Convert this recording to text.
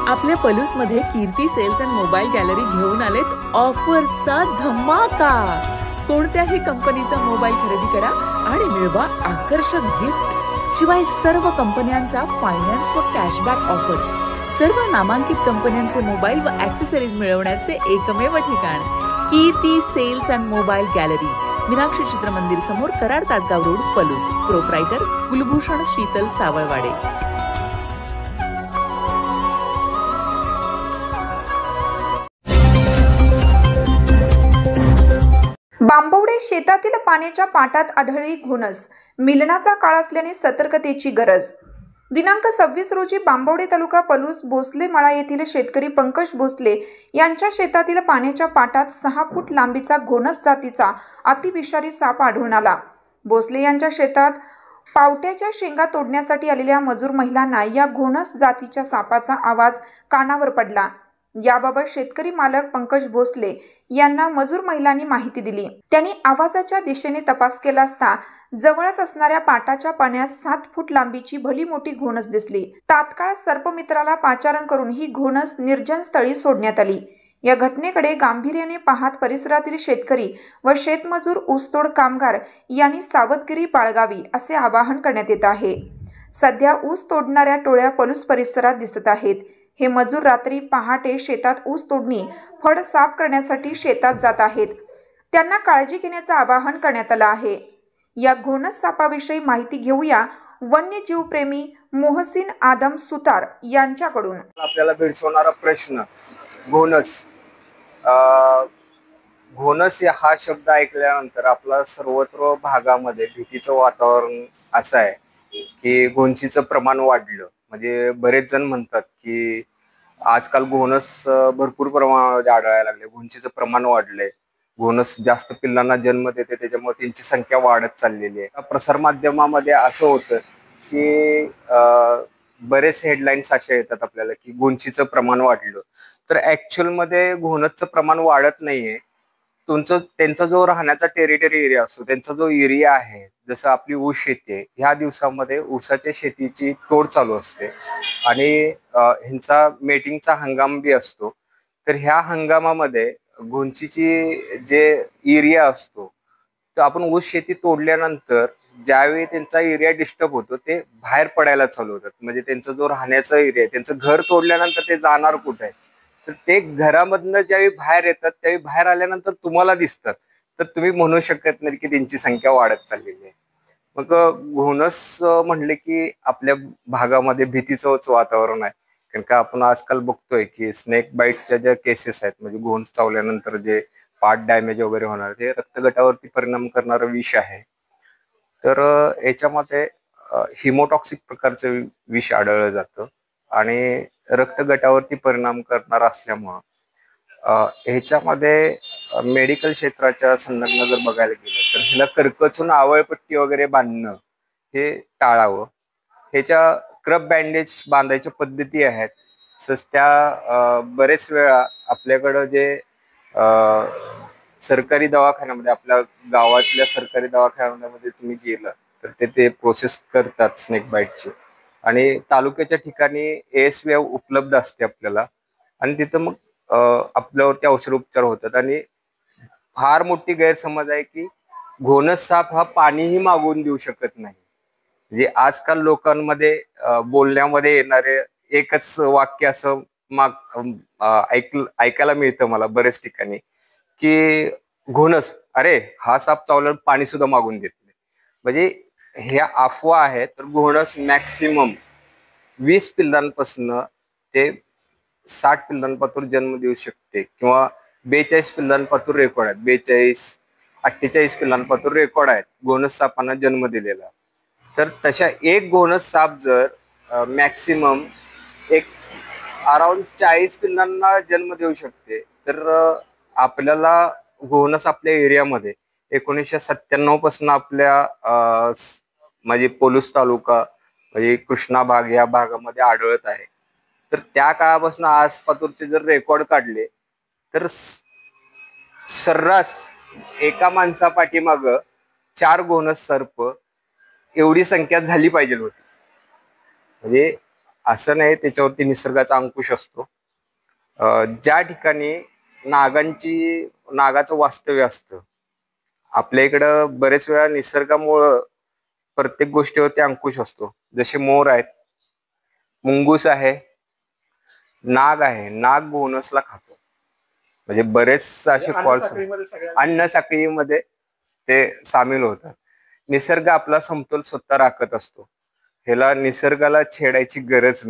आपल्या पलूसमध्ये कीर्ती sales and mobile gallery घेऊन आलेत ऑफर्सचा धमाका। कोणत्याही कंपनीचा मोबाईल खरेदी करा आणि मिळवा आकर्षक गिफ्ट। शिवाय सर्व कंपन्यांचा फायनान्स व कॅशबॅक ऑफर। सर्व नामांकित कंपन्यांचे मोबाईल व ॲक्सेसरीज मिळवण्याचे एकमेव ठिकाण Kirti sales and mobile gallery, Meenakshi Chitramandir समोर, कराड तासगाव रोड, पलूस। प्रोप्रायटर कुलभूषण शीतल सावळवाडे। बांबवडे शेतातील पाण्याच्या पाटात आढळली घोणस। मिलनाचा काळ असल्याने सतर्कतेची गरज। दिनांक 26 रोजी बांबवडे तालुका पलूस भोसले मळा येथील शेतकरी पंकज भोसले यांच्या शेतातील पाण्याच्या पाटात 6 फूट लांबीचा घोणस जातीचा अतिविषारी साप आढळून आला। भोसले यांच्या शेतात पावट्याच्या शेंगा तोडण्यासाठी आलेल्या मजूर महिलांना या घोणस जातीच्या सापाचा आवाज कानावर पडला। याबाबत शेतकरी मालक पंकज भोसले यांना मजूर महिलांनी माहिती दिली। त्यांनी आवाजाच्या दिशेने तपास केला असता जवळच असणाऱ्या पाटाच्या पाण्यात 7 फूट लांबीची भली मोठी घोणस दिसली। तात्काळ सर्पमित्राला पाचारण करून ही घोणस निर्जन स्थळी सोडण्यात आली। या घटनेकडे गांभीर्याने पाहत परिसरातील शेतकरी व शेतमजूर ऊसतोड कामगार यांनी सावधगिरी बाळगावी असे आवाहन करण्यात येत आहे। सध्या ऊस तोडणाऱ्या टोळ्या पलूस परिसरात दिसत आहेत। हे मजूर रात्री पहाटे शेतात ऊस तोडणी फड साफ करण्यासाठी शेतात जात आहेत। त्यांना काळजी घेण्याचे आवाहन करण्यात आले आहे। या घोणस सापाविषयी माहिती घेऊया वन्यजीवप्रेमी मोहसिन आदम सुतार यांच्याकडून। आपल्याला भेडसावणारा प्रश्न घोणस। घोणस हा शब्द ऐकल्यानंतर आपला सर्वत्र भागामध्ये भीतीचं वातावरण असं आहे की घोणशीचं प्रमाण वाढलं। म्हणजे बरेच जण म्हणतात की आजकाल घोणस भरपूर प्रमाणामध्ये आढळायला लागले, घोणशीचं प्रमाण वाढलंय, घोणस जास्त पिल्लांना जन्म देते, त्याच्यामुळे त्यांची संख्या वाढत चाललेली आहे। प्रसार माध्यमामध्ये असं होतं की बरेच हेडलाईन्स अशा येतात आपल्याला की घोणशीचं प्रमाण वाढलं, तर ऍक्च्युअल मध्ये घोणसचं प्रमाण वाढत नाहीये। त्यांचा जो राहण्याचा टेरिटरी एरिया असतो, त्यांचा जो एरिया आहे, जसं आपली ऊस शेती आहे, ह्या दिवसामध्ये ऊसाच्या शेतीची तोड चालू असते आणि ह्यांचा मेटिंगचा हंगाम बी असतो। तर ह्या हंगामामध्ये घोणशीची जे एरिया असतो, तर आपण ऊस शेती तोडल्यानंतर ज्यावेळी त्यांचा एरिया डिस्टर्ब होतो ते बाहेर पडायला चालू होतात। म्हणजे त्यांचा जो राहण्याचा एरिया, त्यांचं घर तोडल्यानंतर ते जाणार कुठे, तर ते घरामधनं ज्यावेळी बाहेर येतात त्यावेळी बाहेर आल्यानंतर तुम्हाला दिसतात, तर तुम्ही म्हणू शकत नाही की त्यांची संख्या वाढत चाललेली आहे। मग घोणस म्हणले की आपल्या भागामध्ये भीतीचंच वातावरण आहे, कारण का आपण आजकाल बघतोय की स्नेक बाईटच्या ज्या केसेस आहेत, म्हणजे घोणस चावल्यानंतर जे पार्ट डॅमेज वगैरे होणार, ते रक्तगटावरती परिणाम करणारं विष आहे। तर याच्यामध्ये हिमोटॉक्सिक प्रकारचं विष आढळलं जातं आणि रक्तगटावरती परिणाम करणार असल्यामुळं ह्याच्यामध्ये मेडिकल क्षेत्राच्या संदर्भात जर बघायला गेलं तर ह्याला करकचून आवळपट्टी वगैरे बांधणं हे टाळावं। ह्याच्या क्रब बँडेज बांधायच्या पद्धती आहेत, तसंच त्या बरेच वेळा आपल्याकडं जे सरकारी दवाखान्यामध्ये, आपल्या गावातल्या सरकारी दवाखान्यामध्ये तुम्ही गेलं तर ते प्रोसेस करतात स्नेक बाईटची, आणि तालुक्याच्या ठिकाणी ASV उपलब्ध असते आपल्याला, आणि तिथं मग आपल्यावरती औषधोपचार होतात। आणि फार मोठी गैरसमज आहे की घोणस साप हा पाणीही मागवून देऊ शकत नाही। म्हणजे आजकाल लोकांमध्ये बोलण्यामध्ये येणारे एकच वाक्य असं ऐकायला मिळतं मला बरेच ठिकाणी की घोणस, अरे हा साप चावल्यावर पाणी सुद्धा मागून देत नाही। म्हणजे ह्या अफवा आहेत। तर घोणस मॅक्सिमम 20 पिल्लांपासून ते 60 पिल्लांपासून जन्म देऊ शकते, किंवा 42 पिल्लांपासून रेकॉर्ड आहेत, 42-48 पिल्लांपासून रेकॉर्ड आहेत घोणस सापांना जन्म दिलेला। तर तशा एक घोणस साप जर मॅक्सिमम एक अराउंड 40 पिल्लांना जन्म देऊ शकते, तर आपल्याला घोणस आपल्या एरियामध्ये 1997 पासून आपल्या म्हणजे पलूस तालुका म्हणजे कृष्णा भाग या भागामध्ये आढळत आहे। तर त्या काळापासून आजपासूनचे जर रेकॉर्ड काढले तर सर्रास एका माणसापाठीमाग 4 घोणस सर्प एवढी संख्या झाली पाहिजे होती। म्हणजे असं नाही, त्याच्यावरती निसर्गाचा अंकुश असतो. ज्या ठिकाणी नागाचं वास्तव्य असतं, आपल्या इकडं बरेच वेळा निसर्गामुळं प्रत्येक गोष्टीवरती अंकुश असतो. जसे मोर आहेत, मुंगूस आहे, नाग आहे. नाग घोणसला खातो. म्हणजे बरेच असे फॉल्स अन्न साखळीमध्ये ते सामील होतात. निसर्ग आपला समतोल स्वतः राखत असतो. ह्याला निसर्गाला छेडायची गरज